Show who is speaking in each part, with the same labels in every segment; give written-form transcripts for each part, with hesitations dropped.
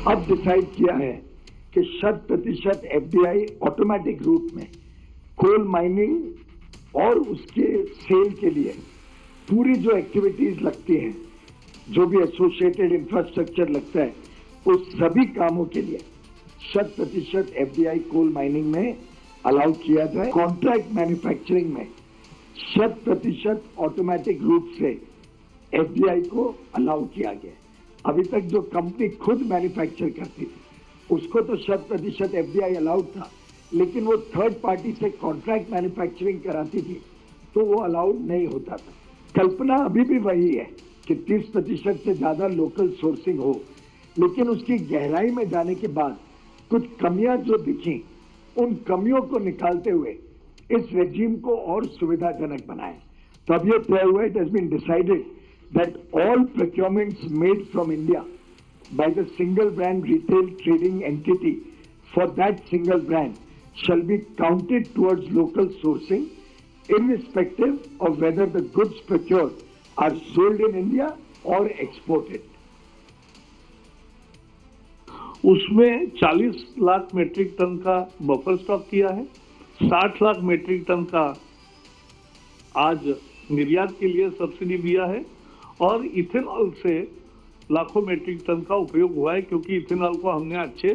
Speaker 1: अब डिसाइड किया है कि 100% एफडीआई ऑटोमेटिक रूट में कोल माइनिंग और उसके सेल के लिए पूरी जो एक्टिविटीज लगती हैं, जो भी एसोसिएटेड इंफ्रास्ट्रक्चर लगता है, उस सभी कामों के लिए 100% एफडीआई कोल माइनिंग में अलाउ किया जाए। कॉन्ट्रैक्ट मैन्युफैक्चरिंग में 100% ऑटोमेटिक रूप से एफडीआई को अलाउ किया गया। अभी तक जो कंपनी खुद मैन्युफैक्चर करती थी उसको तो 100% एफडीआई अलाउड था, लेकिन वो थर्ड पार्टी से कॉन्ट्रैक्ट मैन्युफैक्चरिंग कराती थी तो वो अलाउड नहीं होता था। कल्पना अभी भी वही है कि 30% से ज्यादा लोकल सोर्सिंग हो, लेकिन उसकी गहराई में जाने के बाद कुछ कमियां जो दिखी, उन कमियों को निकालते हुए इस रेजिम को और सुविधाजनक बनाएं। तो अब ये तय हुआ, it has been decided that all procurements made from India by the single brand retail trading entity for that single brand shall be counted towards local sourcing, irrespective of whether the goods procured are sold in India or exported.
Speaker 2: उसमें 40 lakh metric ton का buffer stock किया है, 60 lakh metric ton का आज निर्यात के लिए subsidy दिया है और इथेनॉल से लाखों मेट्रिक टन का उपयोग हुआ है, क्योंकि इथेनॉल को हमने अच्छे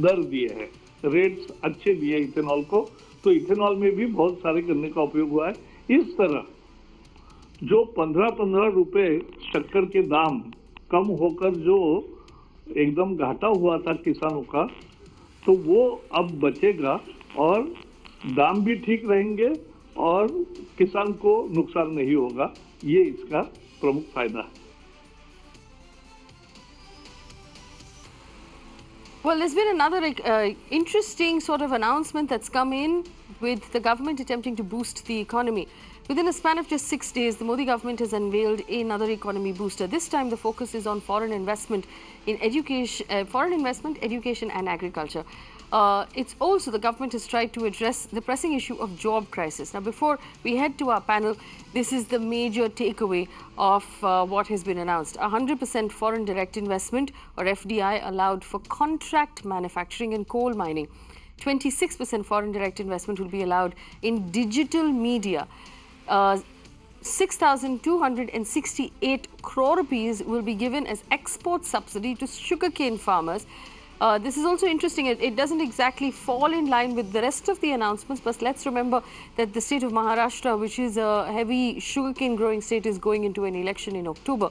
Speaker 2: दर दिए हैं, रेट्स अच्छे दिए इथेनॉल को, तो इथेनॉल में भी बहुत सारे गन्ने का उपयोग हुआ है। इस तरह जो 15-15 रुपए शक्कर के दाम कम होकर जो एकदम घाटा हुआ था किसानों का, तो वो अब बचेगा और दाम भी ठीक रहेंगे और किसान को नुकसान नहीं होगा। ये इसका प्रमुख फायदा है।
Speaker 3: Well, there's been another interesting sort of announcement that's come in with the government attempting to boost the economy. Within a span of just 6 days, the Modi government has unveiled another economy booster. This time, the focus is on foreign investment in education, education and agriculture. It's also, the government has tried to address the pressing issue of job crisis. Now, before we head to our panel, this is the major takeaway of what has been announced. 100% foreign direct investment, or FDI, allowed for contract manufacturing and coal mining. 26% foreign direct investment will be allowed in digital media. 6,268 crore rupees will be given as export subsidy to sugarcane farmers. This is also interesting. It doesn't exactly fall in line with the rest of the announcements, but let's remember that the state of Maharashtra, which is a heavy sugarcane growing state, is going into an election in October.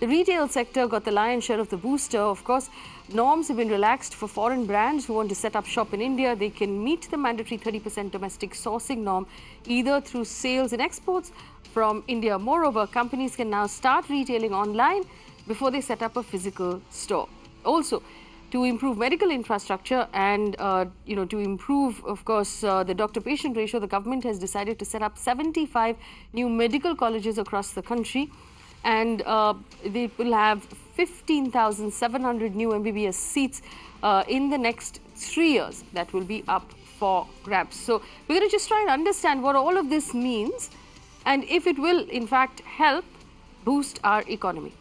Speaker 3: The retail sector got the lion's share of the booster. Of course, norms have been relaxed for foreign brands who want to set up shop in India. They can meet the mandatory 30% domestic sourcing norm either through sales and exports from India. Moreover, companies can now start retailing online before they set up a physical store. Also, to improve medical infrastructure and to improve, of course, the doctor-patient ratio, the government has decided to set up 75 new medical colleges across the country, and they will have 15,700 new MBBS seats in the next 3 years that will be up for grabs. So we're going to just try and understand what all of this means and if it will, in fact, help boost our economy.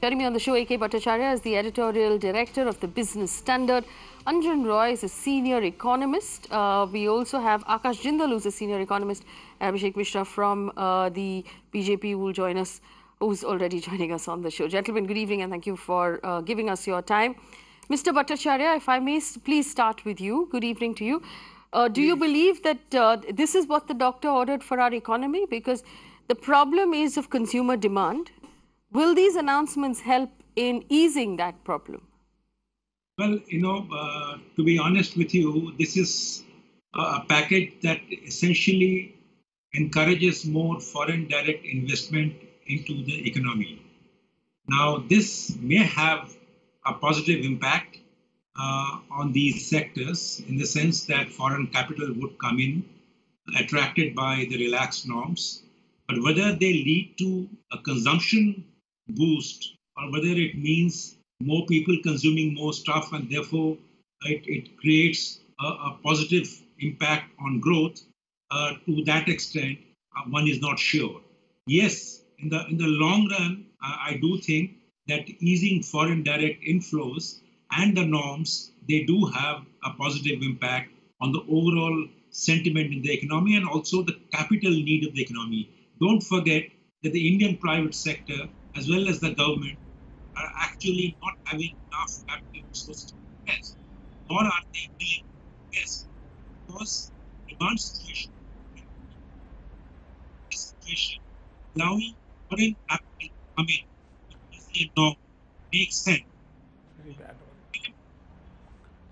Speaker 3: Joining me on the show, A.K. Bhattacharya is the editorial director of the Business Standard. Anjan Roy is a senior economist. We also have Akash Jindal, who's a senior economist. Abhishek Mishra from the BJP who will join us, who's already joining us on the show. Gentlemen, good evening and thank you for giving us your time. Mr. Bhattacharya, if I may please start with you. Good evening to you. Do you believe that this is what the doctor ordered for our economy? Because the problem is of consumer demand. Will these announcements help in easing that problem?
Speaker 4: Well, to be honest with you, this is a package that essentially encourages more foreign direct investment into the economy. Now, this may have a positive impact on these sectors in the sense that foreign capital would come in, attracted by the relaxed norms. But whether they lead to a consumption boost or whether it means more people consuming more stuff and therefore it creates a positive impact on growth, to that extent, one is not sure. Yes, in the long run, I do think that easing foreign direct inflows and the norms, they do have a positive impact on the overall sentiment in the economy and also the capital need of the economy. Don't forget that the Indian private sector as well as the government are actually not having enough capital resources to invest, nor are they willing to invest because demand situation, situation allowing foreign capital to come in with easy and norm makes sense.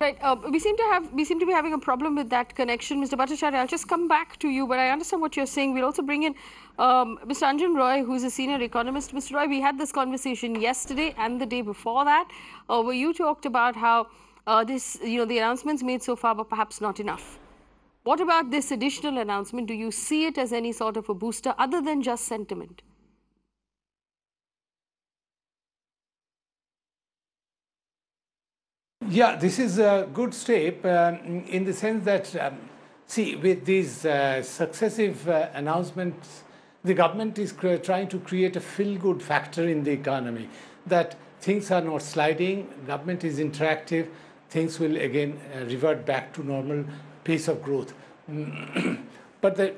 Speaker 3: Right. We seem to be having a problem with that connection, Mr. Bhattacharya. I'll just come back to you, but I understand what you're saying. We'll also bring in Mr. Anjan Roy, who's a senior economist. Mr. Roy, we had this conversation yesterday and the day before that, where you talked about how the announcements made so far, but perhaps not enough. What about this additional announcement? Do you see it as any sort of a booster other than just sentiment?
Speaker 5: Yeah, this is a good step in the sense that, see, with these successive announcements, the government is trying to create a feel-good factor in the economy, that things are not sliding, government is interactive, things will again revert back to normal pace of growth. But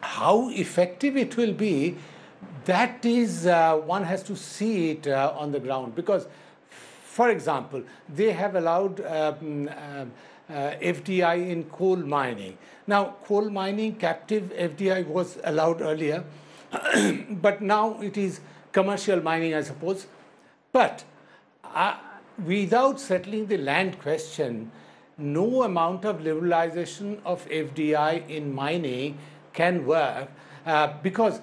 Speaker 5: how effective it will be, that is, one has to see it on the ground, because for example, they have allowed FDI in coal mining. Now, coal mining, captive FDI was allowed earlier, but now it is commercial mining, I suppose. But without settling the land question, no amount of liberalization of FDI in mining can work because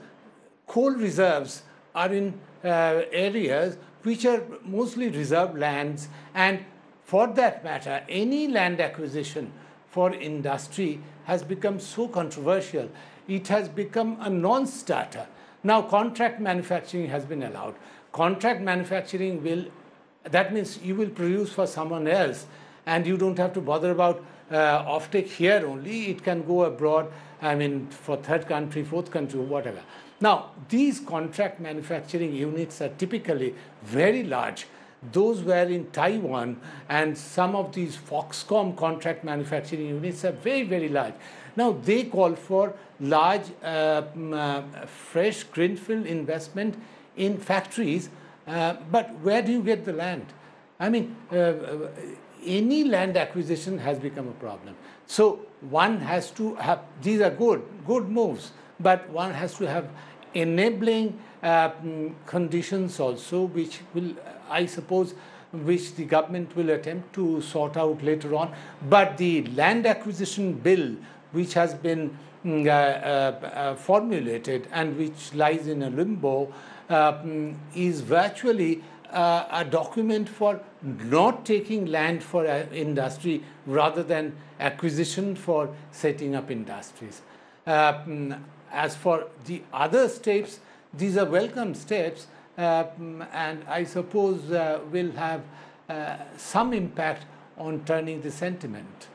Speaker 5: coal reserves are in areas which are mostly reserved lands, and for that matter, any land acquisition for industry has become so controversial. It has become a non-starter. Now, contract manufacturing has been allowed. Contract manufacturing that means you will produce for someone else, and you don't have to bother about offtake here only. It can go abroad, I mean, for third country, fourth country, whatever. Now, these contract manufacturing units are typically very large. Those were in Taiwan, and some of these Foxconn contract manufacturing units are very, very large. Now, they call for large, fresh greenfield investment in factories, but where do you get the land? I mean, any land acquisition has become a problem. So one has to have, these are good moves, but one has to have enabling conditions also, which will, I suppose, which the government will attempt to sort out later on. But the land acquisition bill, which has been formulated and which lies in a limbo, is virtually a document for not taking land for industry rather than acquisition for setting up industries. As for the other steps, these are welcome steps, and I suppose will have some impact on turning the sentiment.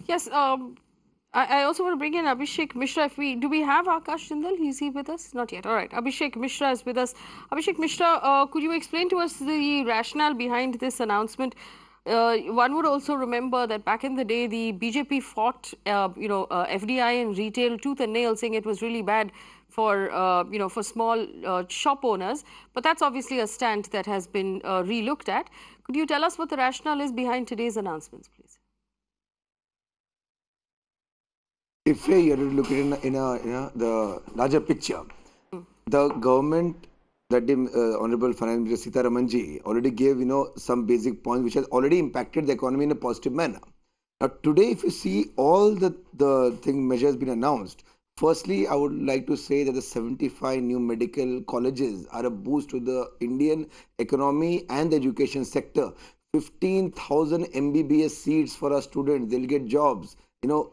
Speaker 3: Yes, I also want to bring in Abhishek Mishra. Do we have Akash Jindal? Is he with us? Not yet. All right. Abhishek Mishra is with us. Abhishek Mishra, could you explain to us the rationale behind this announcement? One would also remember that back in the day, the BJP fought, FDI and retail tooth and nail, saying it was really bad for, for small shop owners. But that's obviously a stand that has been re-looked at. Could you tell us what the rationale is behind today's announcements, please?
Speaker 6: If you have to look at it in the larger picture, the government that the Honorable Finance Minister Sitharamanji already gave some basic points which has already impacted the economy in a positive manner. Now today, if you see all the measures been announced, firstly, I would like to say that the 75 new medical colleges are a boost to the Indian economy and the education sector. 15,000 MBBS seats for our students, they'll get jobs.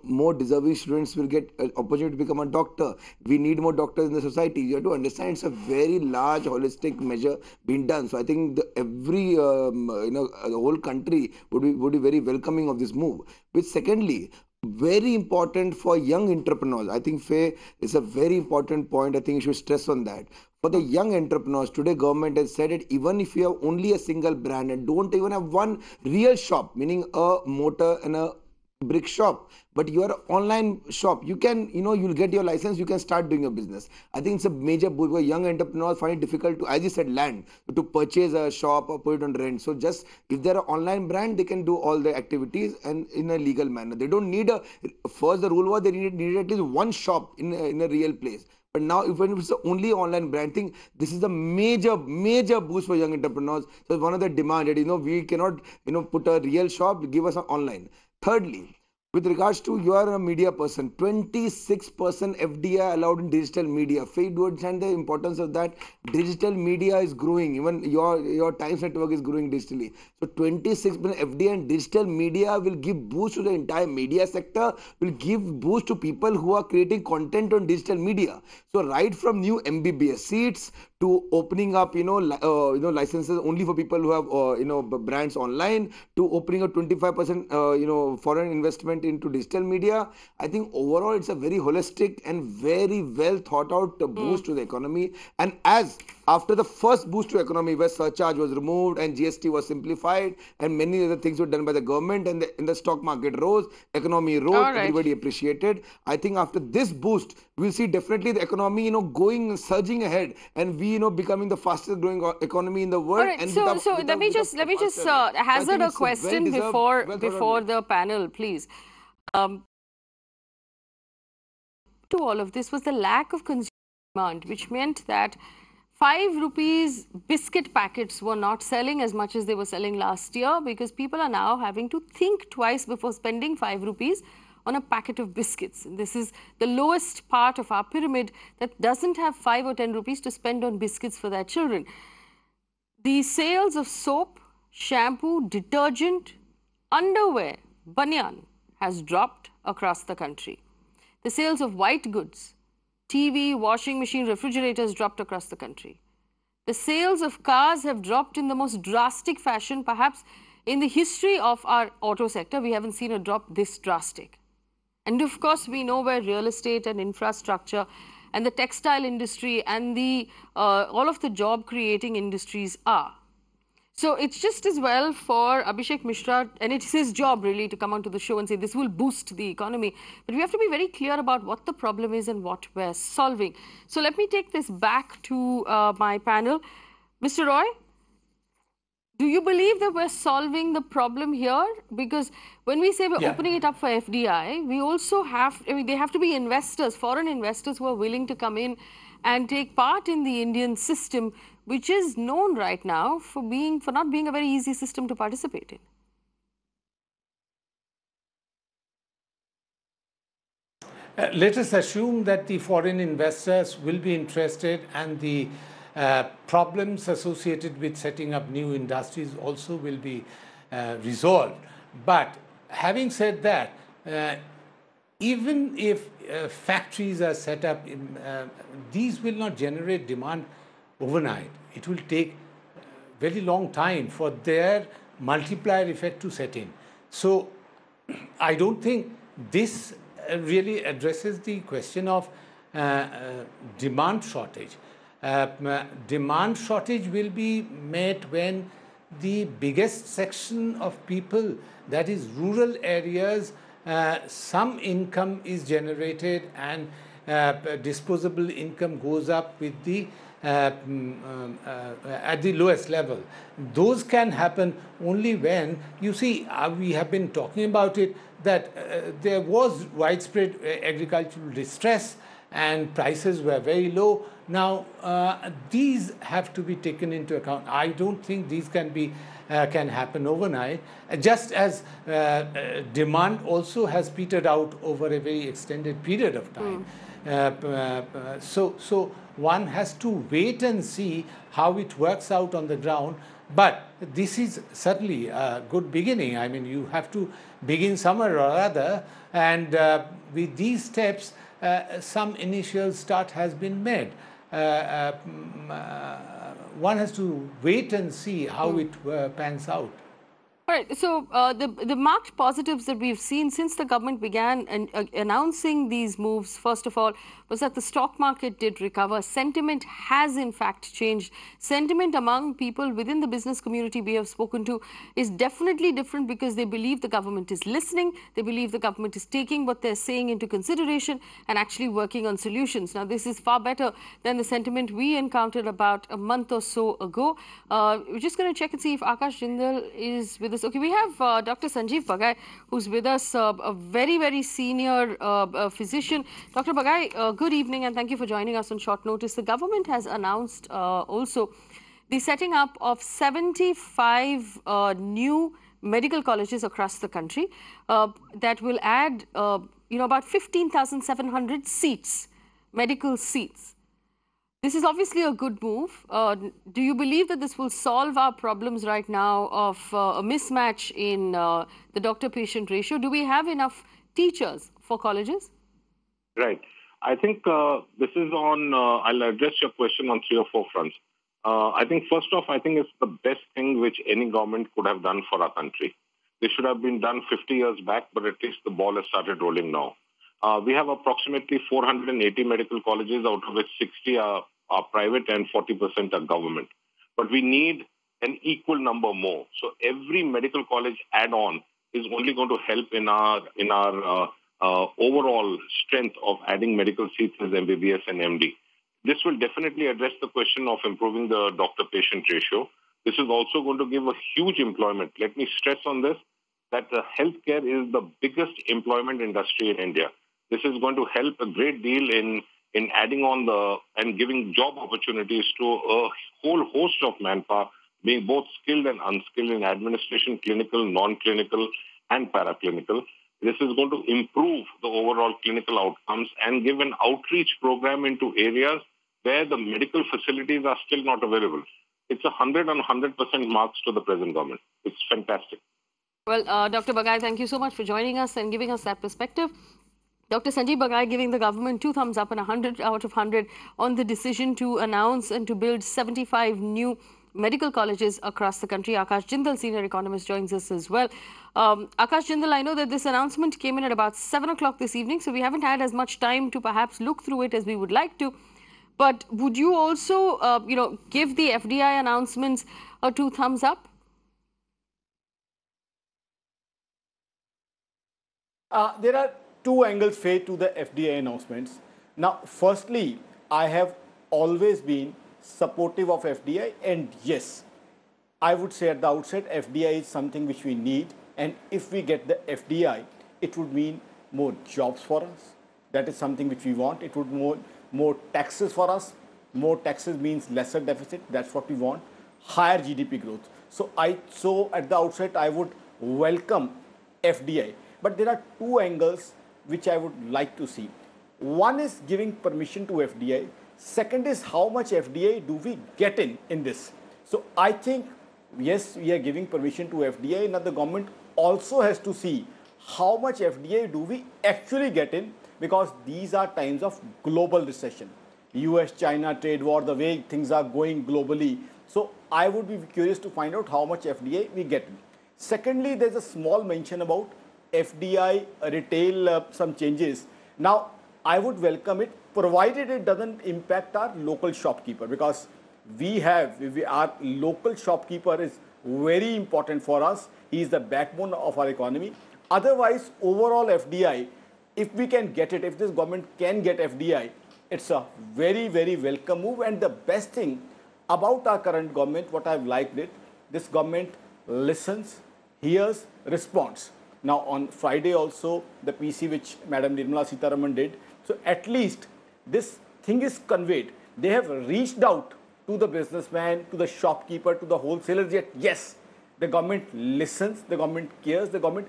Speaker 6: More deserving students will get an opportunity to become a doctor. We need more doctors in the society. You have to understand it's a very large holistic measure being done. So I think every the whole country would be very welcoming of this move. Which secondly, very important for young entrepreneurs. I think Faye is a very important point. I think you should stress on that. For the young entrepreneurs, today government has said it, even if you have only a single brand and don't even have one real shop, meaning a motor and a brick shop, but you are an online shop, you can, you'll get your license, you can start doing a business. I think it's a major boost where young entrepreneurs find it difficult to, as you said, land, to purchase a shop or put it on rent. So just, if they're an online brand, they can do all the activities and in a legal manner. They don't need first the rule was they needed at least one shop in a real place. But now, if it's the only online brand, I think this is the major boost for young entrepreneurs. So it's one of the demand that, we cannot, put a real shop, give us an online. Thirdly, with regards to you are a media person, 26% FDI allowed in digital media. Faye, do you understand the importance of that? Digital media is growing. Even your Times network is growing digitally. So 26% FDI and digital media will give boost to the entire media sector, will give boost to people who are creating content on digital media. So right from new MBBS seats to opening up, licenses only for people who have, brands online, to opening a 25%, foreign investment into digital media. I think overall it's a very holistic and very well thought out boost to the economy. And as after the first boost to economy where surcharge was removed and GST was simplified and many other things were done by the government and the stock market rose, economy rose, everybody appreciated. I think after this boost, we'll see definitely the economy, going surging ahead and we, becoming the fastest growing economy in the world.
Speaker 3: Right. So let me just hazard a question before the panel, please. To all of this was the lack of consumer demand, which meant that 5 rupees biscuit packets were not selling as much as they were selling last year, because people are now having to think twice before spending 5 rupees on a packet of biscuits. And this is the lowest part of our pyramid that doesn't have 5 or 10 rupees to spend on biscuits for their children. The sales of soap, shampoo, detergent, underwear, banyan has dropped across the country. The sales of white goods, TV, washing machine, refrigerators dropped across the country. The sales of cars have dropped in the most drastic fashion, perhaps in the history of our auto sector. We haven't seen a drop this drastic. And of course, we know where real estate and infrastructure and the textile industry and the all of the job creating industries are. So it's just as well for Abhishek Mishra, and it's his job really to come onto the show and say this will boost the economy. But we have to be very clear about what the problem is and what we're solving. So let me take this back to my panel. Mr. Roy, do you believe that we're solving the problem here? Because when we say we're opening it up for FDI, we also have, they have to be investors, foreign investors who are willing to come in and take part in the Indian system, which is known right now for not being a very easy system to participate in.
Speaker 5: Let us assume that the foreign investors will be interested and the problems associated with setting up new industries also will be resolved. But having said that, even if factories are set up, these will not generate demand overnight. It will take a very long time for their multiplier effect to set in. So I don't think this really addresses the question of demand shortage. Demand shortage will be met when the biggest section of people, that is rural areas, some income is generated and disposable income goes up with the at the lowest level. Those can happen only when, you see, we have been talking about it, that there was widespread agricultural distress and prices were very low. Now, these have to be taken into account. I don't think these can happen overnight, just as demand also has petered out over a very extended period of time. So one has to wait and see how it works out on the ground. But this is certainly a good beginning. I mean, you have to begin somewhere or other, and with these steps, some initial start has been made. One has to wait and see how it pans out.
Speaker 3: All right. So the marked positives that we've seen since the government began announcing these moves, first of all, was that the stock market did recover. Sentiment has in fact changed. Sentiment among people within the business community we have spoken to is definitely different because they believe the government is listening. They believe the government is taking what they're saying into consideration and actually working on solutions. Now, this is far better than the sentiment we encountered about a month or so ago. We're just going to check and see if Akash Jindal is with us. Okay, we have Dr. Sanjeev Bagai, who's with us, a very, very senior physician. Dr. Bagai, good evening and thank you for joining us on short notice. The government has announced also the setting up of 75 new medical colleges across the country that will add, about 15,700 seats, medical seats. This is obviously a good move. Do you believe that this will solve our problems right now of a mismatch in the doctor-patient ratio? Do we have enough teachers for colleges?
Speaker 7: Right. I think this is on, I'll address your question on 3 or 4 fronts. I think first off, I think it's the best thing which any government could have done for our country. This should have been done 50 years back, but at least the ball has started rolling now. We have approximately 480 medical colleges, out of which 60 are private and 40% are government. But we need an equal number more. So every medical college add-on is only going to help in our overall strength of adding medical seats as MBBS and MD. This will definitely address the question of improving the doctor-patient ratio. This is also going to give a huge employment. Let me stress on this, that the healthcare is the biggest employment industry in India. This is going to help a great deal in adding on and giving job opportunities to a whole host of manpower, being both skilled and unskilled in administration, clinical, non-clinical, and paraclinical. This is going to improve the overall clinical outcomes and give an outreach program into areas where the medical facilities are still not available. It's 100 and 100% marks to the present government. It's fantastic.
Speaker 3: Well, Dr. Bagai, thank you so much for joining us and giving us that perspective. Dr. Sanjeev Bagai giving the government 2 thumbs up and 100 out of 100 on the decision to announce and to build 75 new medical colleges across the country. Akash Jindal, senior economist, joins us as well. Akash Jindal, I know that this announcement came in at about 7 o'clock this evening, so we haven't had as much time to perhaps look through it as we would like to. But would you also, give the FDI announcements a 2 thumbs up?
Speaker 8: There are 2 angles, Faye, to the FDI announcements. Now, firstly, I have always been supportive of FDI, and yes, I would say at the outset, FDI is something which we need, and if we get the FDI, it would mean more jobs for us. That is something which we want. It would more taxes for us. More taxes means lesser deficit. That's what we want. Higher GDP growth. So at the outset, I would welcome FDI. But there are 2 angles which I would like to see. One is giving permission to FDI. Second is how much FDI do we get in this. So I think, yes, we are giving permission to FDI. Now the government also has to see how much FDI do we actually get in, because these are times of global recession. US-China trade war, the way things are going globally. So I would be curious to find out how much FDI we get in. Secondly, there's a small mention about FDI retail, some changes. Now, I would welcome it, provided it doesn't impact our local shopkeeper, because our local shopkeeper is very important for us. He is the backbone of our economy. Otherwise, overall FDI, if we can get it, if this government can get FDI, it's a very, very welcome move. And the best thing about our current government, what I've liked it, this government listens, hears, responds. Now, on Friday also, the PC which Madam Nirmala Sitharaman did, so at least this thing is conveyed. They have reached out to the businessman, to the shopkeeper, to the wholesalers, yet yes, the government listens, the government cares, the government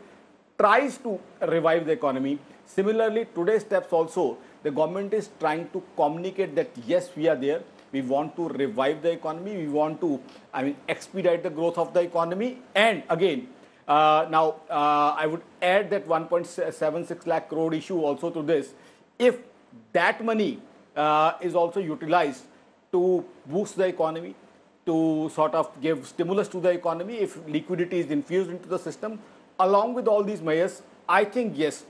Speaker 8: tries to revive the economy. Similarly, today's steps also, the government is trying to communicate that yes, we are there. We want to revive the economy. We want to, expedite the growth of the economy. And again, I would add that 1.76 lakh crore issue also to this. If that money is also utilized to boost the economy, to sort of give stimulus to the economy, if liquidity is infused into the system, along with all these measures, I think yes,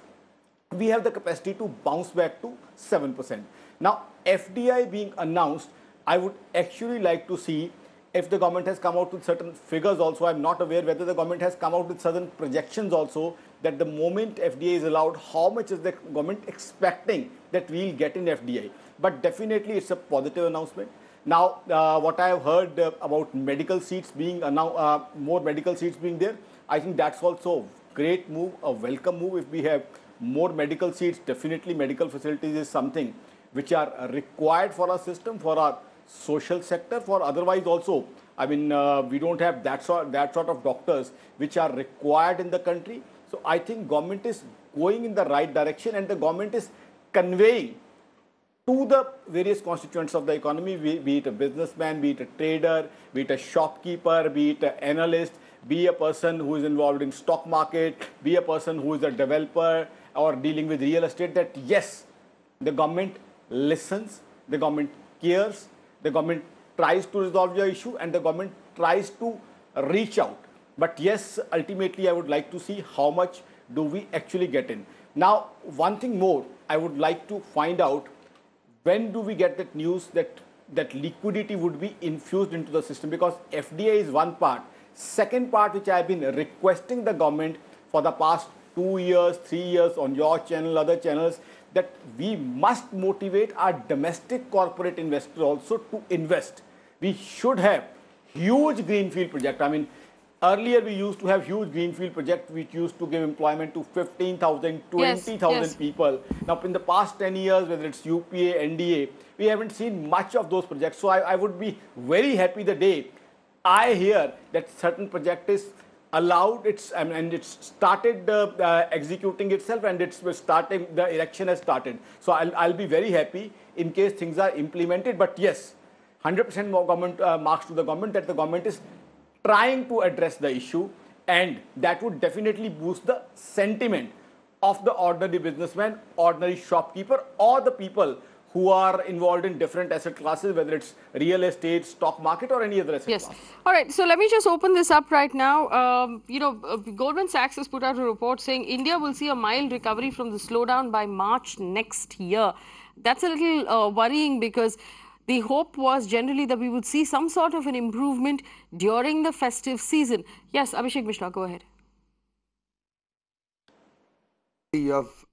Speaker 8: we have the capacity to bounce back to 7%. Now, FDI being announced, I would actually like to see if the government has come out with certain figures also. I'm not aware whether the government has come out with certain projections also, that the moment FDI is allowed, how much is the government expecting that we'll get in FDI. But definitely it's a positive announcement. Now, what I have heard about medical seats being more medical seats being there, I think that's also a great move, a welcome move. If we have more medical seats, definitely medical facilities is something which are required for our system, for our social sector, for otherwise also. I mean, we don't have that sort of doctors which are required in the country. So I think government is going in the right direction, and the government is conveying to the various constituents of the economy, be it a businessman, be it a trader, be it a shopkeeper, be it an analyst, be a person who is involved in stock market, be a person who is a developer or dealing with real estate, that yes, the government listens, the government cares, the government tries to resolve your issue, and the government tries to reach out. But yes, ultimately, I would like to see how much do we actually get in. Now, one thing more, I would like to find out, when do we get that news that liquidity would be infused into the system? Because FDI is one part. Second part, which I have been requesting the government for the past 2 years, 3 years on your channel, other channels, that we must motivate our domestic corporate investors also to invest. We should have huge greenfield project. I mean, earlier we used to have huge greenfield project which used to give employment to 15,000, 20,000 people. Now, in the past 10 years, whether it's UPA, NDA, we haven't seen much of those projects. So I would be very happy the day I hear that certain project is allowed, and it's started executing itself, and it's starting, the election has started. So I'll be very happy in case things are implemented. But yes, 100% more government marks to the government, that the government is trying to address the issue, and that would definitely boost the sentiment of the ordinary businessman, ordinary shopkeeper, or the people who are involved in different asset classes, whether it's real estate, stock market, or any other asset class.
Speaker 3: All right. So let me just open this up right now. Goldman Sachs has put out a report saying India will see a mild recovery from the slowdown by March next year. That's a little worrying, because the hope was generally that we would see some sort of an improvement during the festive season. Yes, Abhishek Mishra, go ahead.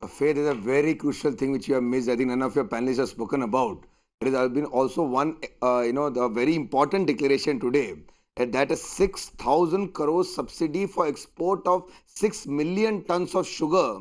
Speaker 6: Faye, there's a very crucial thing which you have missed. I think none of your panelists have spoken about. There has been also one, the very important declaration today, that a 6,000 crore subsidy for export of 6 million tons of sugar,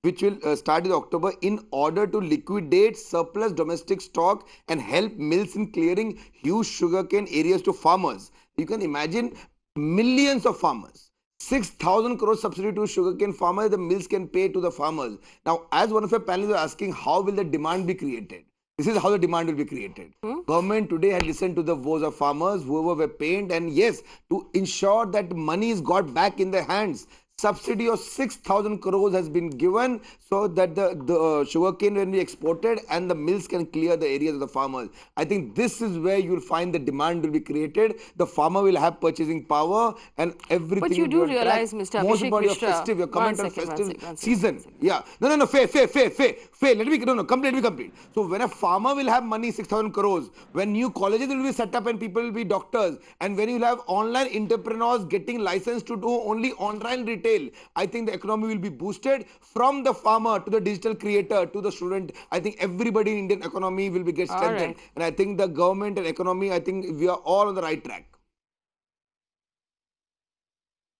Speaker 6: which will start in October, in order to liquidate surplus domestic stock and help mills in clearing huge sugarcane areas to farmers. You can imagine millions of farmers. 6,000 crore subsidy to sugarcane farmers, the mills can pay to the farmers. Now, as one of your panelists was asking, how will the demand be created? This is how the demand will be created. Government today had listened to the voice of farmers, whoever were pained, and yes, to ensure that money is got back in their hands. Subsidy of 6,000 crores has been given so that the sugarcane can be exported and the mills can clear the areas of the farmers. I think this is where you will find the demand will be created. The farmer will have purchasing power and everything.
Speaker 3: But you do realize, Mr. Abhishek Mishra,
Speaker 6: your festive, your comment on festive season. Yeah. No, Faye, let me complete. So when a farmer will have money, 6,000 crores, when new colleges will be set up and people will be doctors, and when you will have online entrepreneurs getting licensed to do only online retail, I think the economy will be boosted from the farmer to the digital creator to the student. I think everybody in Indian economy will be get strengthened. Right. And I think the government and economy, I think we are all on the right track.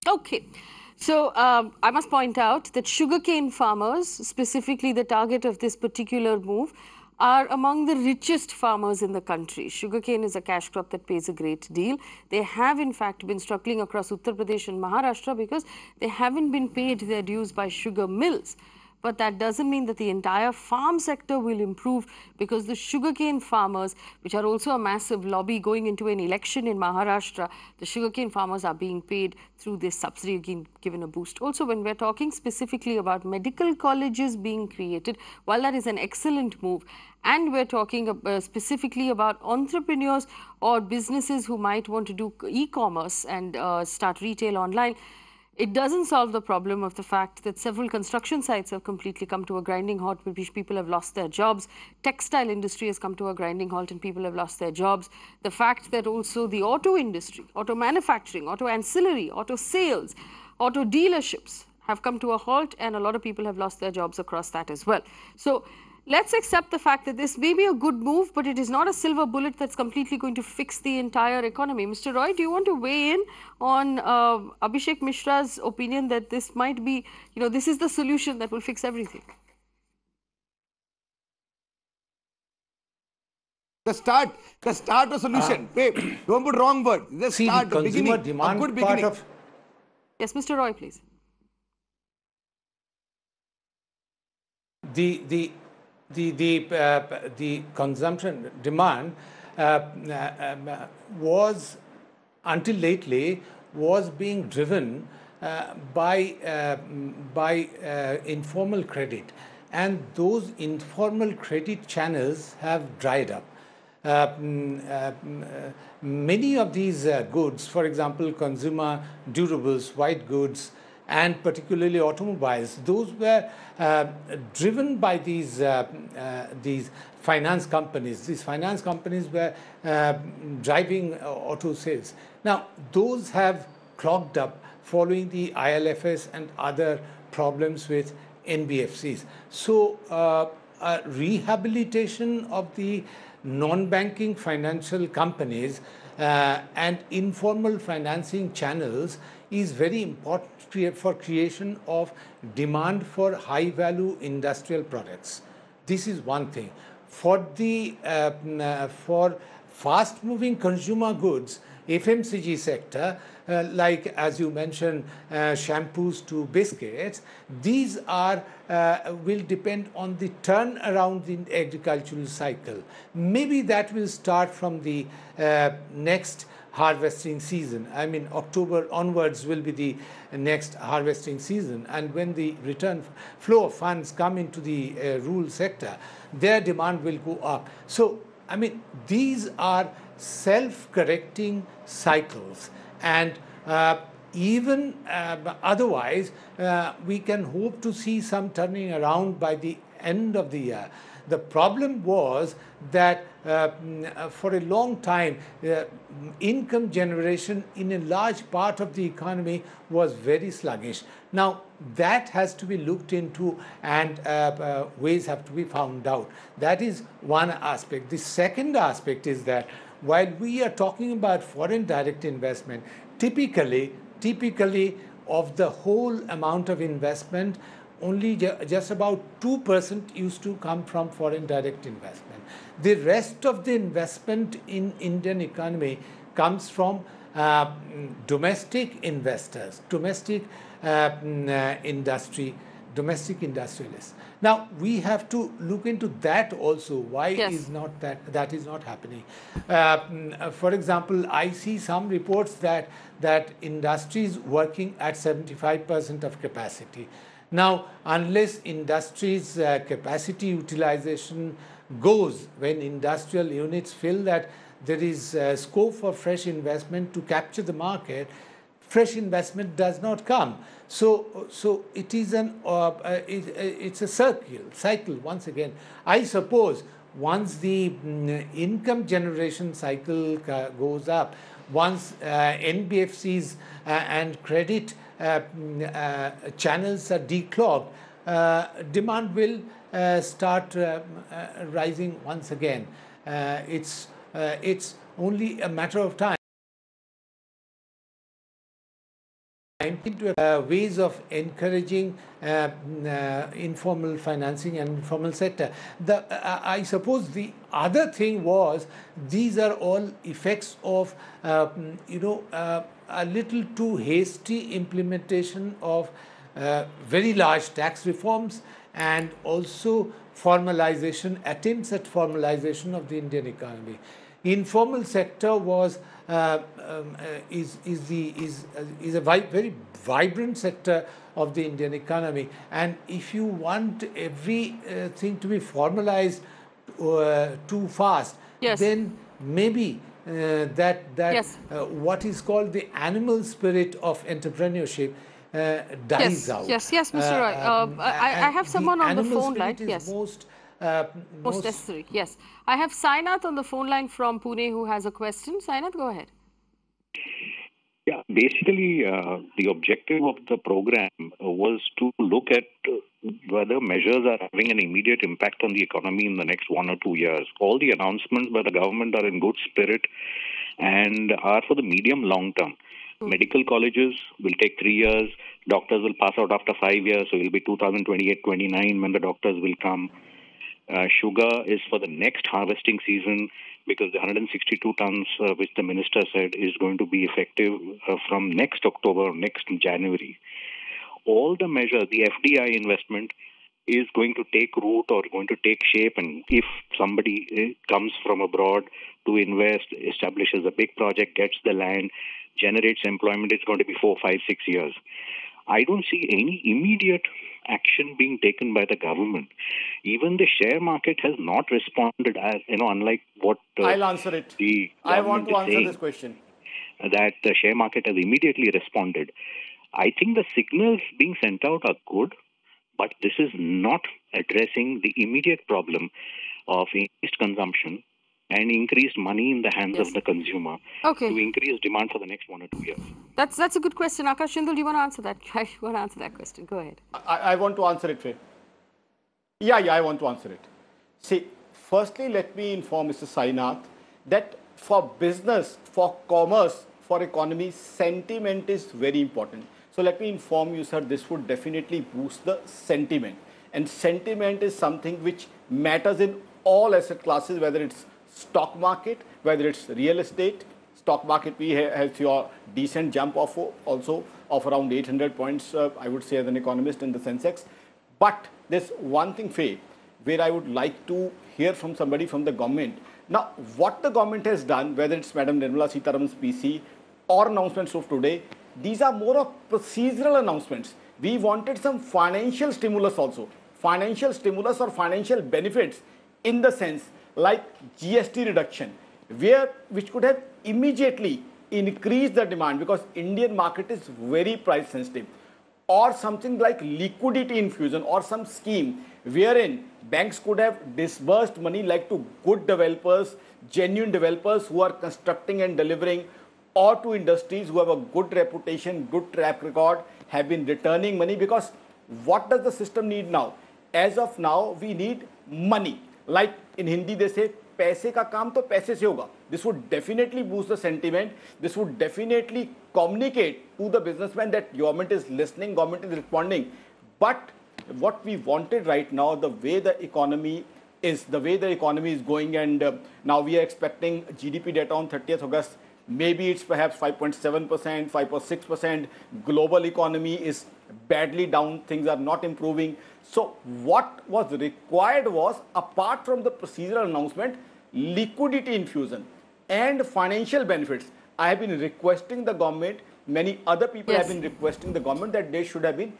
Speaker 3: Okay. So I must point out that sugarcane farmers, specifically the target of this particular move, are among the richest farmers in the country. Sugarcane is a cash crop that pays a great deal. They have in fact been struggling across Uttar Pradesh and Maharashtra because they haven't been paid their dues by sugar mills. but that doesn't mean that the entire farm sector will improve, because the sugarcane farmers, which are also a massive lobby going into an election in Maharashtra, the sugarcane farmers are being paid through this subsidy, again given a boost. Also, when we're talking specifically about medical colleges being created, while that is an excellent move, and we're talking specifically about entrepreneurs or businesses who might want to do e-commerce and start retail online, it doesn't solve the problem of the fact that several construction sites have completely come to a grinding halt, which people have lost their jobs. Textile industry has come to a grinding halt and people have lost their jobs. The fact that also the auto industry, auto manufacturing, auto ancillary, auto sales, auto dealerships have come to a halt, and a lot of people have lost their jobs across that as well. So let's accept the fact that this may be a good move, but it is not a silver bullet that's completely going to fix the entire economy. Mr. Roy, do you want to weigh in on Abhishek Mishra's opinion that this might be, this is the solution that will fix everything?
Speaker 6: The start of solution. Wait, don't put wrong word. The start,
Speaker 5: the
Speaker 6: beginning,
Speaker 5: demand
Speaker 6: a good
Speaker 5: part
Speaker 6: beginning.
Speaker 5: of
Speaker 3: Yes, Mr. Roy, please.
Speaker 5: The consumption demand was until lately was being driven by informal credit, and those informal credit channels have dried up. Many of these goods, for example, consumer durables, white goods, and particularly automobiles, those were driven by these finance companies. These finance companies were driving auto sales. Now, those have clogged up following the ILFS and other problems with NBFCs. So, rehabilitation of the non-banking financial companies and informal financing channels is very important for creation of demand for high-value industrial products. This is one thing. For the for fast-moving consumer goods, FMCG sector, like as you mentioned, shampoos to biscuits, these are will depend on the turnaround in agricultural cycle. Maybe that will start from the next harvesting season. I mean, October onwards will be the next harvesting season, and when the return flow of funds come into the rural sector, their demand will go up. So, I mean, these are self-correcting cycles, and even otherwise, we can hope to see some turning around by the end of the year. The problem was that for a long time, income generation in a large part of the economy was very sluggish. Now, that has to be looked into, and ways have to be found out. That is one aspect. The second aspect is that while we are talking about foreign direct investment, typically of the whole amount of investment, only just about 2% used to come from foreign direct investment. The rest of the investment in Indian economy comes from domestic investors, domestic industry, domestic industrialists. Now, we have to look into that also. Why is not that is not happening? For example, I see some reports that industries working at 75% of capacity. Now, unless industries' capacity utilization goes, when industrial units feel that there is scope for fresh investment to capture the market, fresh investment does not come. So it is it's a cycle once again. I suppose once the income generation cycle goes up, once NBFCs and credit channels are declogged, demand will start rising once again. It's only a matter of time. Into ways of encouraging informal financing and informal sector. I suppose the other thing was, these are all effects of a little too hasty implementation of very large tax reforms and also formalization, attempts at formalization of the Indian economy. Informal sector was is a very vibrant sector of the Indian economy, and if you want everything to be formalized too fast,
Speaker 3: Yes.
Speaker 5: then maybe
Speaker 3: Yes.
Speaker 5: what is called the animal spirit of entrepreneurship dies out.
Speaker 3: Yes, Mr. Roy. I have someone on the phone line. Yes.
Speaker 5: Most
Speaker 3: necessary. Yes. I have Sainath on the phone line from Pune who has a question. Sainath, go ahead.
Speaker 9: Yeah, basically, the objective of the program was to look at whether measures are having an immediate impact on the economy in the next 1 or 2 years. All the announcements by the government are in good spirit and are for the medium-long term. Medical colleges will take 3 years. Doctors will pass out after 5 years, so it will be 2028-29 when the doctors will come. Sugar is for the next harvesting season because the 162 tons, which the minister said, is going to be effective from next October, next January. All the measures, the FDI investment is going to take root or going to take shape, and if somebody comes from abroad to invest, establishes a big project, gets the land, generates employment, it's going to be 4, 5, 6 years. I don't see any immediate action being taken by the government. Even the share market has not responded, as unlike what
Speaker 8: I'll answer it. I want to answer this question.
Speaker 9: That the share market has immediately responded. I think the signals being sent out are good, but this is not addressing the immediate problem of increased consumption and increased money in the hands of the consumer to increase demand for the next 1 or 2 years.
Speaker 3: That's a good question. Akash Shindul, do you want to answer that? I want to answer that question. Go ahead.
Speaker 8: I want to answer it, Faye. Yeah, I want to answer it. See, firstly, let me inform Mr. Sainath that for business, for commerce, for economy, sentiment is very important. So let me inform you, sir, this would definitely boost the sentiment. And sentiment is something which matters in all asset classes, whether it's stock market, whether it's real estate. Stock market, we have your decent jump of also of around 800 points, I would say, as an economist in the Sensex. But there's one thing, Faye, where I would like to hear from somebody from the government. Now, what the government has done, whether it's Madam Nirmala Sitharaman's PC or announcements of today, these are more of procedural announcements. We wanted some financial stimulus also. Financial stimulus or financial benefits in the sense like GST reduction, which could have immediately increased the demand because Indian market is very price sensitive, or something like liquidity infusion or some scheme wherein banks could have disbursed money like to good developers, genuine developers who are constructing and delivering, or to industries who have a good reputation, good track record, have been returning money. Because what does the system need now? As of now, we need money. Like in Hindi, they say, पैसे का काम तो पैसे से होगा. This would definitely boost the sentiment. This would definitely communicate to the businessman that government is listening, government is responding. But what we wanted right now, the way the economy is going, and now we are expecting GDP data on 30th August. Maybe it's perhaps 5.7%, 5.6%. Global economy is badly down. Things are not improving. So what was required was, apart from the procedural announcement, liquidity infusion and financial benefits. I have been requesting the government, many other people have been requesting the government that there should have been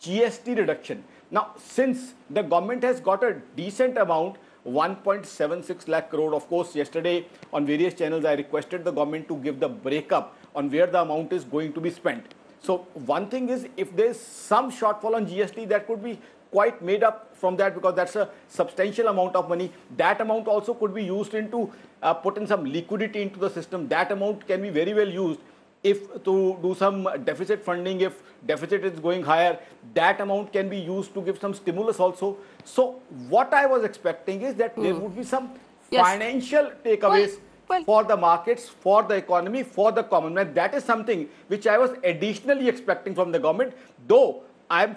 Speaker 8: GST reduction. Now, since the government has got a decent amount, 1.76 lakh crore, of course, yesterday on various channels, I requested the government to give the breakup on where the amount is going to be spent. So one thing is, if there's some shortfall on GST, that could be quite made up from that, because that's a substantial amount of money. That amount also could be used into put in some liquidity into the system. That amount can be very well used if to do some deficit funding. If deficit is going higher, that amount can be used to give some stimulus also. So what I was expecting is that there would be some financial takeaways for the markets, for the economy, for the common man. That is something which I was additionally expecting from the government, though I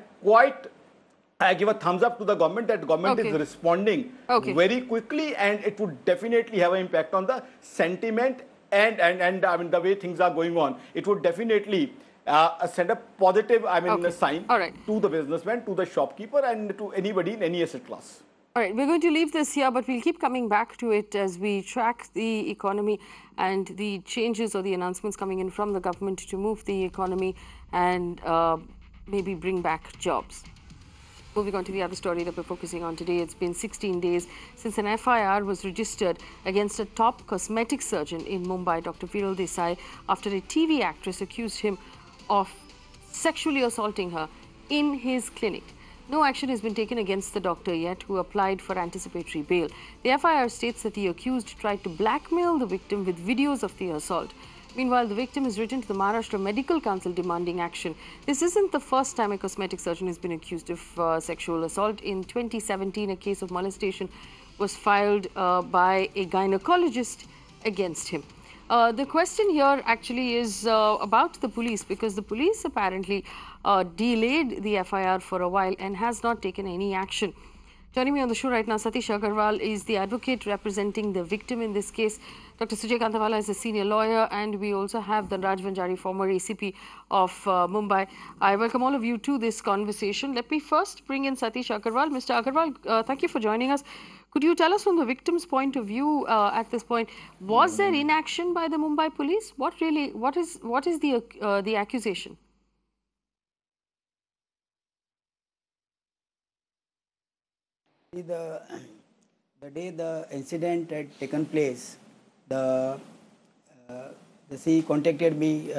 Speaker 8: give a thumbs up to the government that government is responding very quickly, and it would definitely have an impact on the sentiment and I mean the way things are going on. It would definitely send a positive, sign
Speaker 3: All right.
Speaker 8: to the businessman, to the shopkeeper, and to anybody in any asset class.
Speaker 3: All right, we're going to leave this here, but we'll keep coming back to it as we track the economy and the changes or the announcements coming in from the government to move the economy and maybe bring back jobs. Moving on to the other story that we're focusing on today, it's been 16 days since an FIR was registered against a top cosmetic surgeon in Mumbai, Dr. Desai, after a TV actress accused him of sexually assaulting her in his clinic. No action has been taken against the doctor yet, who applied for anticipatory bail. The FIR states that the accused tried to blackmail the victim with videos of the assault. Meanwhile, the victim has written to the Maharashtra Medical Council demanding action. This isn't the first time a cosmetic surgeon has been accused of sexual assault. In 2017, a case of molestation was filed by a gynecologist against him. The question here actually is about the police, because the police apparently delayed the FIR for a while and has not taken any action. Joining me on the show right now, Satish Agarwal is the advocate representing the victim in this case. Dr. Sujay Kantawala is a senior lawyer, and we also have Dhanraj Vanjari, former ACP of Mumbai. I welcome all of you to this conversation. Let me first bring in Satish Agarwal. Mr. Agarwal, thank you for joining us. Could you tell us from the victim's point of view at this point, was there inaction by the Mumbai police? What is the accusation?
Speaker 10: The day the incident had taken place, the she contacted me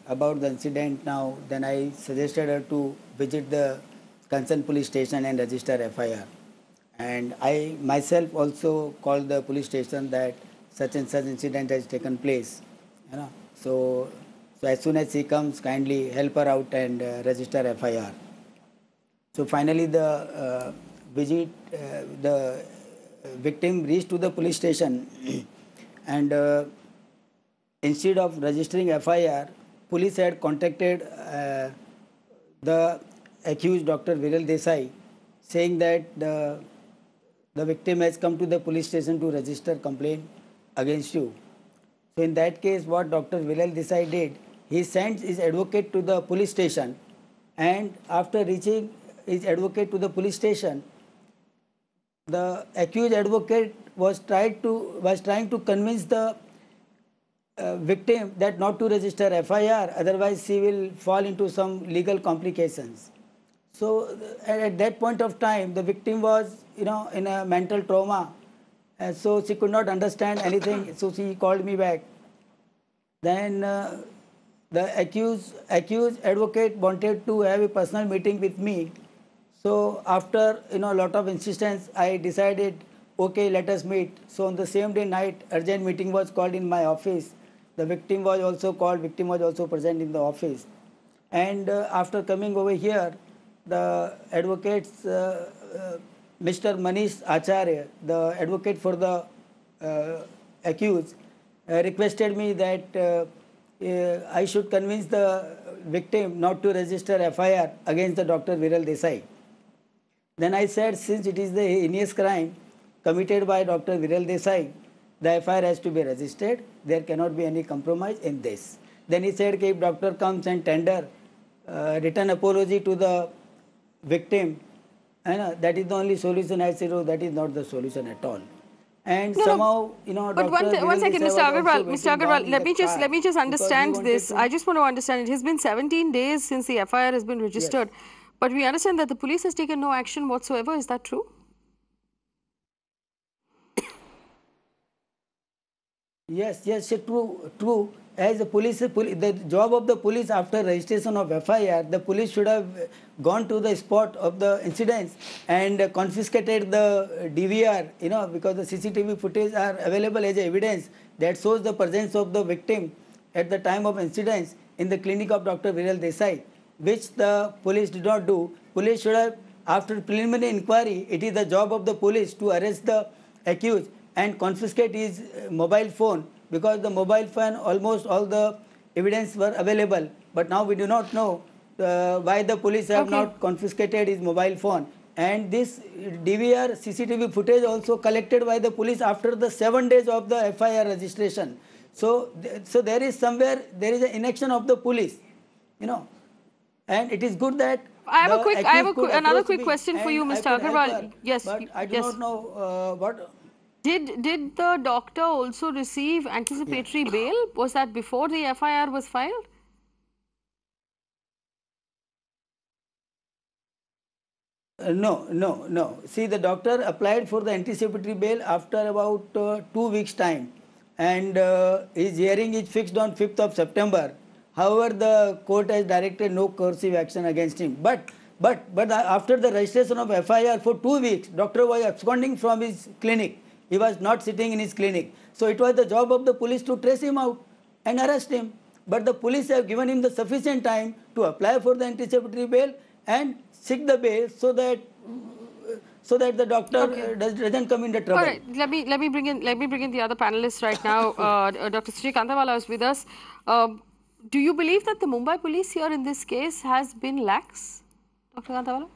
Speaker 10: about the incident now. Then I suggested her to visit the concerned police station and register FIR. And I myself also called the police station that such and such incident has taken place. You know? So as soon as she comes, kindly help her out and register FIR. So finally the the victim reached to the police station and instead of registering FIR, police had contacted the accused Dr. Viral Desai, saying that the victim has come to the police station to register complaint against you. So in that case, what Dr. Viral Desai did, he sent his advocate to the police station, and after reaching his advocate to the police station, the accused advocate was trying to convince the victim that not to register FIR, otherwise she will fall into some legal complications. So at that point of time, the victim was, in a mental trauma, and so she could not understand anything. So she called me back. Then the accused advocate wanted to have a personal meeting with me. So after a lot of insistence, I decided, okay, let us meet. So on the same day night, urgent meeting was called in my office. The victim was also called. Victim was also present in the office. And after coming over here, the advocates, Mr. Manish Acharya, the advocate for the accused, requested me that I should convince the victim not to register FIR against the Dr. Viral Desai. Then I said, since it is the heinous crime committed by Dr. Viral Desai, the FIR has to be registered. There cannot be any compromise in this. Then he said, if doctor comes and tender written apology to the victim, that is the only solution. I said, oh, that is not the solution at all. And somehow,
Speaker 3: But one second, Mr. Agarwal, let me just understand this. I just want to understand. It has been 17 days since the FIR has been registered. Yes. But we understand that the police has taken no action whatsoever. Is that true?
Speaker 10: Yes, true. As the police, the job of the police after registration of FIR, the police should have gone to the spot of the incidents and confiscated the DVR, because the CCTV footage are available as evidence that shows the presence of the victim at the time of incidents in the clinic of Dr. Viral Desai, which the police did not do. Police should have, after preliminary inquiry, it is the job of the police to arrest the accused and confiscate his mobile phone, because the mobile phone, almost all the evidence were available. But now we do not know why the police have not confiscated his mobile phone. And this DVR CCTV footage also collected by the police after the 7 days of the FIR registration. So there is an inaction of the police. you know. And it is good that
Speaker 3: another quick question for you, Mr. Agarwal. Yes,
Speaker 10: but I do not know what.
Speaker 3: Did the doctor also receive anticipatory bail? Was that before the FIR was filed?
Speaker 10: No. See, the doctor applied for the anticipatory bail after about 2 weeks' time, and his hearing is fixed on 5th of September. However, the court has directed no coercive action against him. But after the registration of FIR for 2 weeks, doctor was absconding from his clinic. He was not sitting in his clinic. So it was the job of the police to trace him out and arrest him. But the police have given him the sufficient time to apply for the anticipatory bail and seek the bail so that the doctor doesn't come into trouble.
Speaker 3: All right, let me bring in the other panelists right now. Dr. Sri Kantawala is with us. Do you believe that the Mumbai Police here in this case has been lax, Dr. Kantawala?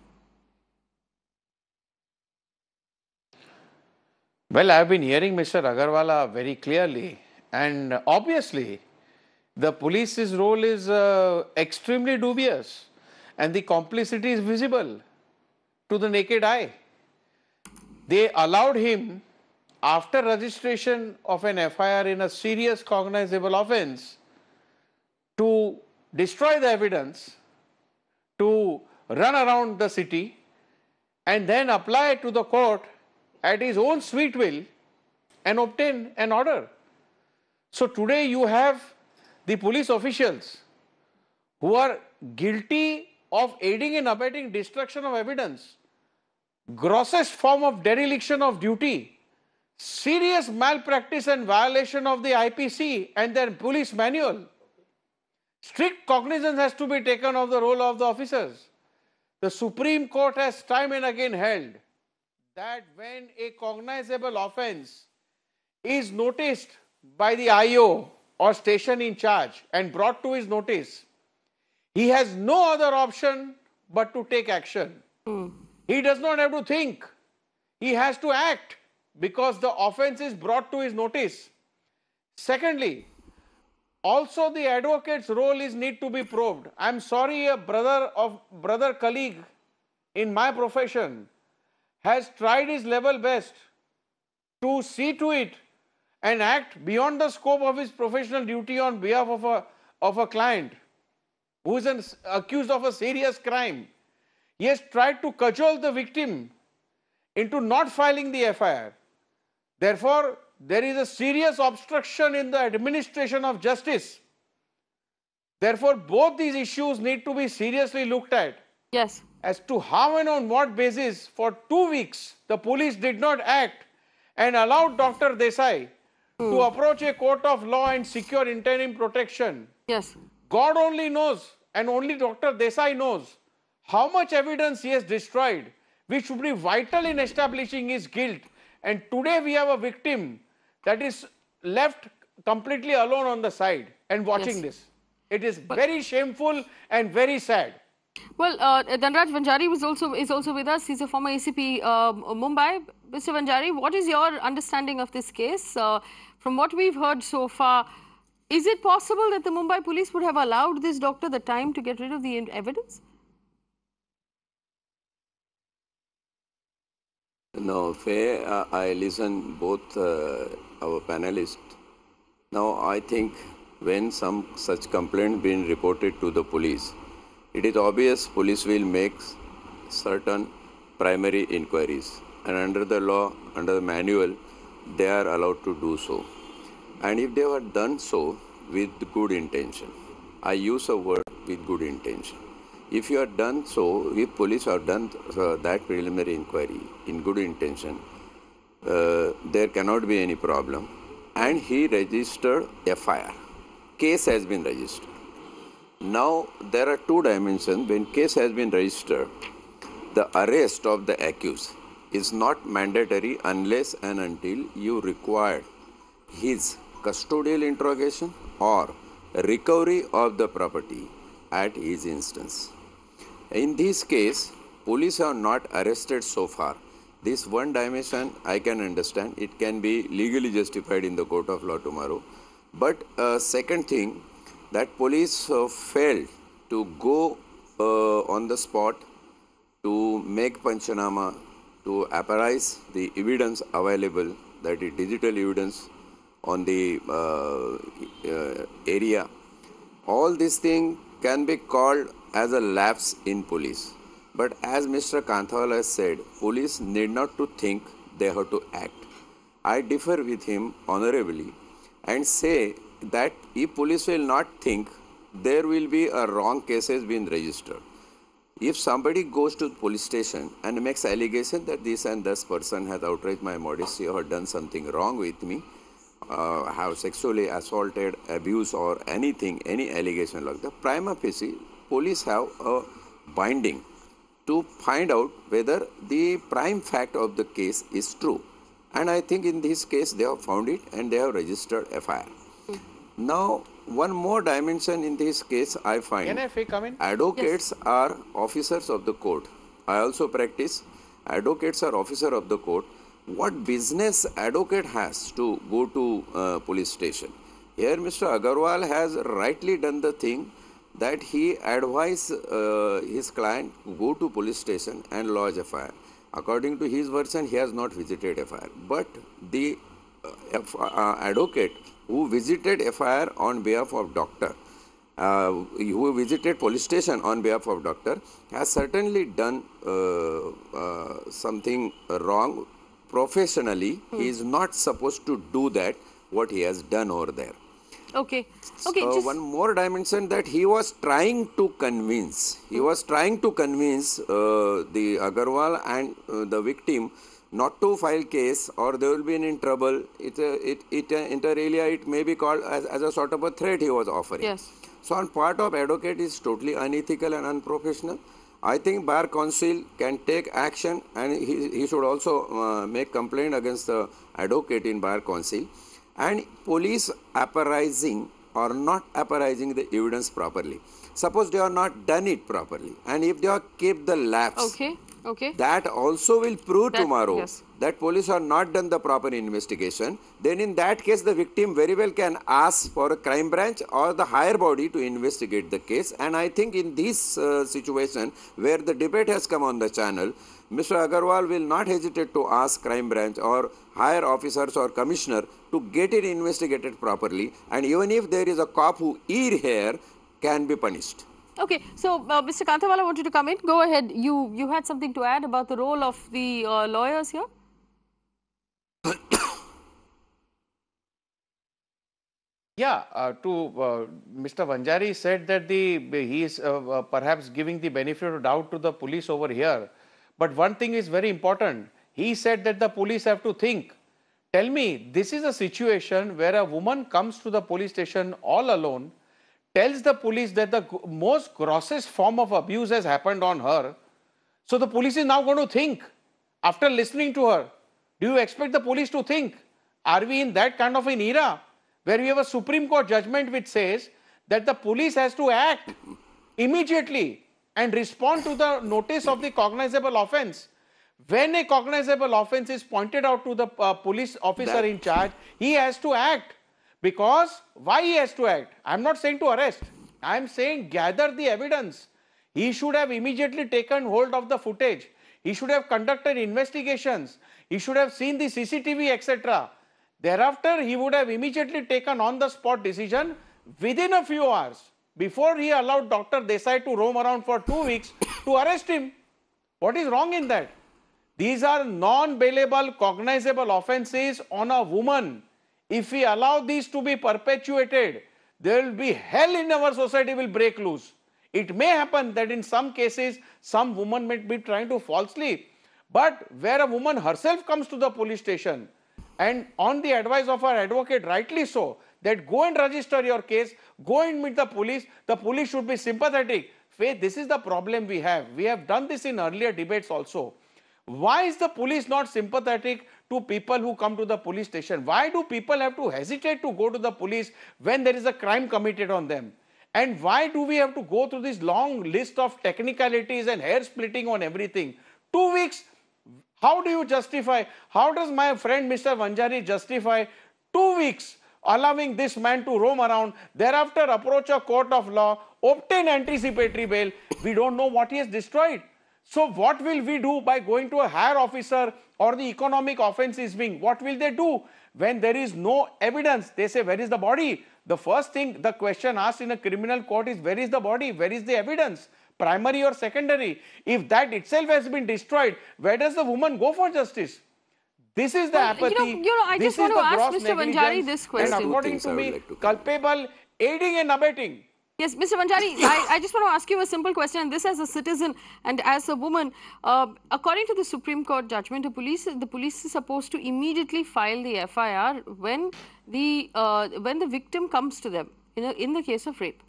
Speaker 11: Well, I have been hearing Mr. Agarwala very clearly, and obviously the police's role is extremely dubious, and the complicity is visible to the naked eye. They allowed him, after registration of an FIR in a serious cognizable offence, to destroy the evidence, to run around the city, and then apply to the court at his own sweet will and obtain an order. So today you have the police officials who are guilty of aiding and abetting destruction of evidence, grossest form of dereliction of duty, serious malpractice and violation of the IPC and their police manual. Strict cognizance has to be taken of the role of the officers. The Supreme Court has time and again held that when a cognizable offence is noticed by the IO or station in charge and brought to his notice, he has no other option but to take action. He does not have to think. He has to act because the offence is brought to his notice. Secondly, also the advocate's role is need to be probed. I am sorry, a brother colleague in my profession has tried his level best to see to it and act beyond the scope of his professional duty on behalf of a client who is accused of a serious crime. He has tried to cajole the victim into not filing the FIR. Therefore, there is a serious obstruction in the administration of justice. Therefore, both these issues need to be seriously looked at.
Speaker 3: Yes.
Speaker 11: As to how and on what basis for 2 weeks the police did not act and allowed Dr. Desai to approach a court of law and secure interim protection.
Speaker 3: Yes.
Speaker 11: God only knows, and only Dr. Desai knows, how much evidence he has destroyed, which would be vital in establishing his guilt. And today we have a victim that is left completely alone on the side and watching this. It is very shameful and very sad.
Speaker 3: Well, Dhanraj Vanjari is also with us. He's a former ACP Mumbai. Mr. Vanjari, what is your understanding of this case? From what we've heard so far, is it possible that the Mumbai police would have allowed this doctor the time to get rid of the evidence?
Speaker 12: No, Faye, I listen both our panelists. Now, I think when some such complaint been reported to the police, it is obvious police will make certain primary inquiries, and under the law, under the manual, they are allowed to do so. And if they were done so with good intention, I use a word with good intention. If you are done so, if police have done that preliminary inquiry in good intention, there cannot be any problem. And he registered FIR. Case has been registered. Now, there are two dimensions. When case has been registered, the arrest of the accused is not mandatory unless and until you require his custodial interrogation or recovery of the property at his instance. In this case, police have not arrested so far. This one dimension I can understand. It can be legally justified in the court of law tomorrow. But second thing, that police failed to go on the spot to make Panchanama, to apprise the evidence available, that is digital evidence on the area. All these things can be called as a lapse in police. But as Mr. Kantawala said, police need not to think, they have to act. I differ with him honorably and say that if police will not think, there will be a wrong cases being registered. If somebody goes to the police station and makes allegation that this and this person has outraged my modesty or done something wrong with me, have sexually assaulted, abused or anything, any allegation like that, prima facie, police have a binding to find out whether the prime fact of the case is true. And I think in this case they have found it and they have registered FIR. Now, one more dimension in this case I find,
Speaker 11: Can I come in?
Speaker 12: Advocates are officers of the court. I also practice. Advocates are officer of the court. What business advocate has to go to police station? Here Mr. Agarwal has rightly done the thing that he advised his client to go to police station and lodge FIR. According to his version, he has not visited FIR. But the advocate who visited FIR on behalf of doctor, who visited police station on behalf of doctor, has certainly done something wrong professionally. He is not supposed to do that, what he has done over there.
Speaker 3: Okay. Okay.
Speaker 12: One more dimension that he was trying to convince. He was trying to convince the Agarwal and the victim not to file case or they will be in trouble. Inter alia, it may be called as a sort of a threat he was offering.
Speaker 3: Yes.
Speaker 12: So on part of advocate is totally unethical and unprofessional. I think Bar Council can take action and he should also make complaint against the advocate in Bar Council. And police appraising or not appraising the evidence properly. Suppose they have not done it properly and if they have kept the lapse, that also will prove tomorrow that police have not done the proper investigation. Then in that case the victim very well can ask for a crime branch or the higher body to investigate the case. And I think in this situation where the debate has come on the channel, Mr. Agarwal will not hesitate to ask crime branch or higher officers or commissioner to get it investigated properly, and even if there is a cop who err here, can be punished.
Speaker 3: Okay, so Mr. Kantawala wanted to come in. Go ahead. You had something to add about the role of the lawyers here?
Speaker 11: Yeah, Mr. Vanjari said that he is perhaps giving the benefit of doubt to the police over here. But one thing is very important. He said that the police have to think. Tell me, this is a situation where a woman comes to the police station all alone, tells the police that the most grossest form of abuse has happened on her. So the police is now going to think, after listening to her, do you expect the police to think? Are we in that kind of an era where we have a Supreme Court judgment which says that the police has to act immediately and respond to the notice of the cognizable offence? When a cognizable offence is pointed out to the police officer in charge, he has to act. Because why he has to act? I am not saying to arrest. I am saying gather the evidence. He should have immediately taken hold of the footage. He should have conducted investigations. He should have seen the CCTV, etc. Thereafter, he would have immediately taken on the spot decision within a few hours before he allowed Dr. Desai to roam around for 2 weeks to arrest him. What is wrong in that? These are non-bailable, cognizable offences on a woman. If we allow these to be perpetuated, there will be hell in our society will break loose. It may happen that in some cases, some woman might be trying to falsely, but where a woman herself comes to the police station and on the advice of her advocate, rightly so, that go and register your case, go and meet the police should be sympathetic. Faye, this is the problem we have. We have done this in earlier debates also. Why is the police not sympathetic to people who come to the police station? Why do people have to hesitate to go to the police when there is a crime committed on them? And why do we have to go through this long list of technicalities and hair splitting on everything? 2 weeks, how do you justify? How does my friend Mr. Vanjari justify 2 weeks allowing this man to roam around, thereafter approach a court of law, obtain anticipatory bail. We don't know what he has destroyed. So what will we do by going to a higher officer or the economic offense is being? What will they do when there is no evidence? They say, where is the body? The first thing, the question asked in a criminal court is, where is the body? Where is the evidence? Primary or secondary? If that itself has been destroyed, where does the woman go for justice? This is the apathy.
Speaker 3: I just want to ask Mr. Vanjari this question.
Speaker 11: And according to me, culpable, aiding and abetting.
Speaker 3: Yes, Mr. Vanjari, I just want to ask you a simple question, and this as a citizen and as a woman. According to the Supreme Court judgment, the police is supposed to immediately file the FIR when the victim comes to them in the case of rape.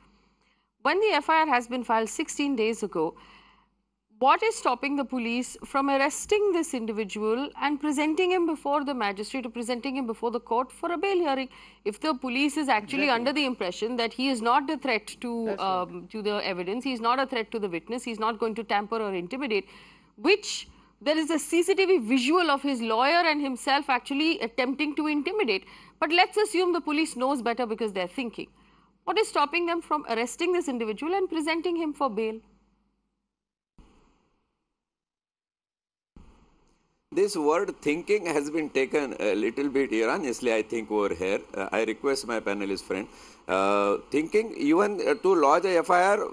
Speaker 3: When the FIR has been filed 16 days ago, what is stopping the police from arresting this individual and presenting him before the magistrate or presenting him before the court for a bail hearing? If the police is actually under the impression that he is not a threat to the evidence, he is not a threat to the witness, he is not going to tamper or intimidate, which there is a CCTV visual of his lawyer and himself actually attempting to intimidate. But let's assume the police knows better because they're thinking. What is stopping them from arresting this individual and presenting him for bail?
Speaker 12: This word thinking has been taken a little bit erroneously, I think, over here. I request my panelist friend. Thinking, even to lodge a FIR,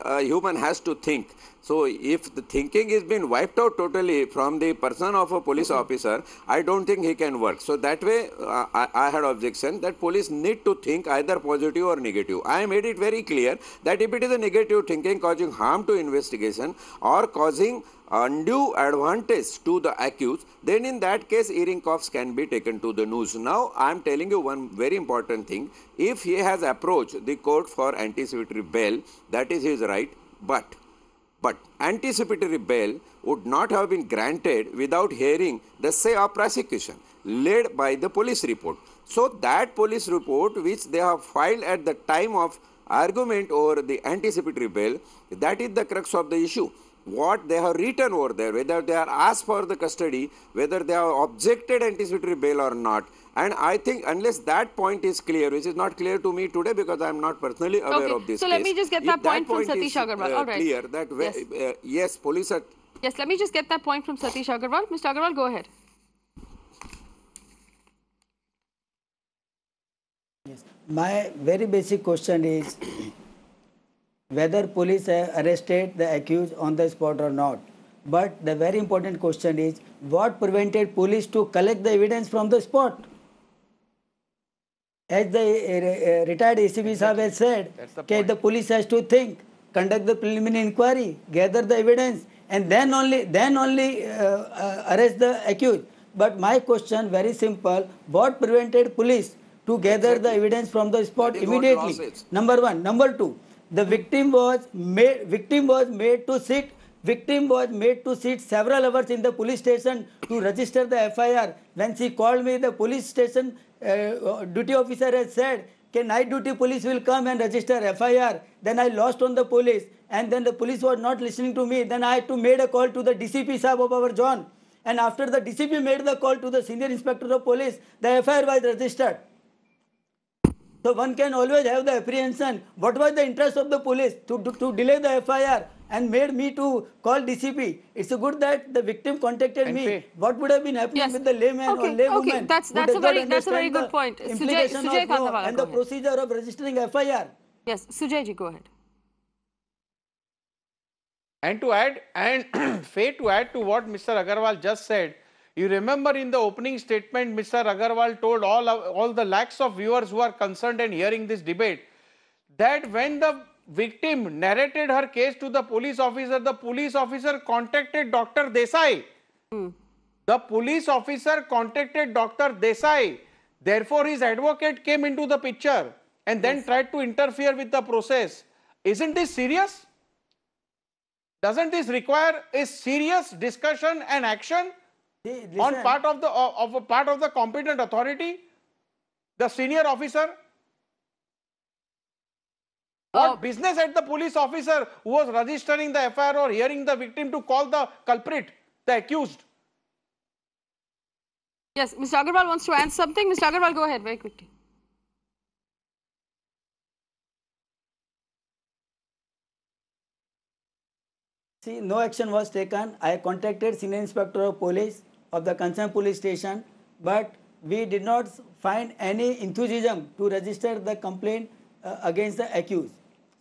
Speaker 12: a human has to think. So if the thinking is been wiped out totally from the person of a police officer, I don't think he can work. So that way, I had objection that police need to think either positive or negative. I made it very clear that if it is a negative thinking causing harm to investigation or causing undue advantage to the accused, then in that case earring cuffs can be taken to the noose. Now I am telling you one very important thing. If he has approached the court for anticipatory bail, that is his right, but anticipatory bail would not have been granted without hearing the say of prosecution led by the police report. So that police report which they have filed at the time of argument over the anticipatory bail, that is the crux of the issue. What they have written over there, whether they are asked for the custody, whether they have objected anticipatory bail or not. And I think unless that point is clear, which is not clear to me today because I am not personally aware of this
Speaker 3: case. So let me just get that point from Satish Agarwal. All right.
Speaker 12: Clear that yes, police are...
Speaker 3: Yes, let me just get that point from Satish Agarwal. Mr. Agarwal, go ahead.
Speaker 10: Yes. My very basic question is whether police have arrested the accused on the spot or not. But the very important question is what prevented police to collect the evidence from the spot? As the retired ACP Sahab has said, the police has to think, conduct the preliminary inquiry, gather the evidence, and then only arrest the accused. But my question, very simple, what prevented police to gather the evidence from the spot immediately? Number one. Number two, the victim was made to sit several hours in the police station to register the FIR. When she called me, the police station duty officer has said, night duty police will come and register FIR. Then I lost on the police, and then the police was not listening to me. Then I had to make a call to the DCP Sahab of our zone. And after the DCP made the call to the senior inspector of police, the FIR was registered. So one can always have the apprehension. What was the interest of the police to delay the FIR and made me to call DCP? It's good that the victim contacted me. What would have been happening with the layman or laywoman?
Speaker 3: That's a very good point. Sujay Kandawala,
Speaker 10: and the procedure of registering FIR.
Speaker 3: Yes, Sujay ji, go ahead.
Speaker 11: And to add, Faye, to add to what Mr. Agarwal just said, you remember in the opening statement, Mr. Agarwal told all the lakhs of viewers who are concerned and hearing this debate that when the victim narrated her case to the police officer contacted Dr. Desai. The police officer contacted Dr. Desai. Therefore, his advocate came into the picture and then tried to interfere with the process. Isn't this serious? Doesn't this require a serious discussion and action on part of the competent authority, the senior officer? What business had the police officer who was registering the FIR or hearing the victim to call the culprit, the accused?
Speaker 3: Yes, Mr. Agarwal wants to add something. Mr. Agarwal, go ahead very quickly.
Speaker 10: See, no action was taken. I contacted Senior Inspector of Police of the concerned police station, but we did not find any enthusiasm to register the complaint against the accused.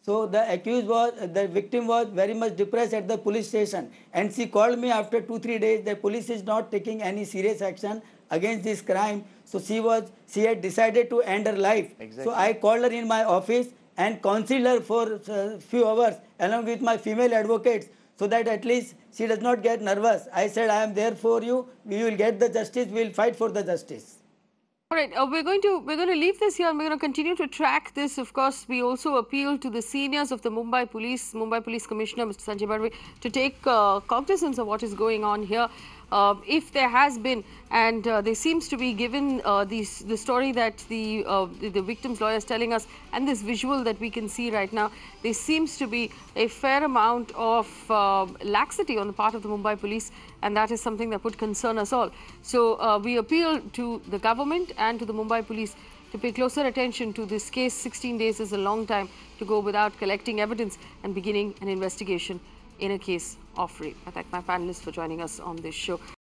Speaker 10: So the victim was very much depressed at the police station, and she called me after 2-3 days. The police is not taking any serious action against this crime. So she had decided to end her life.
Speaker 11: Exactly.
Speaker 10: So I called her in my office and counseled her for a few hours along with my female advocates, so that at least she does not get nervous. I said, I am there for you. We will get the justice. We will fight for the justice.
Speaker 3: All right, we're going to leave this here and we're going to continue to track this. Of course, we also appeal to the seniors of the Mumbai Police Commissioner, Mr. Sanjay Badwe, to take cognizance of what is going on here. If there has been, and there seems to be, given the story that the victim's lawyer is telling us, and this visual that we can see right now, there seems to be a fair amount of laxity on the part of the Mumbai Police, and that is something that would concern us all. So we appeal to the government and to the Mumbai Police to pay closer attention to this case. 16 days is a long time to go without collecting evidence and beginning an investigation in a case of rape. I thank my panelists for joining us on this show.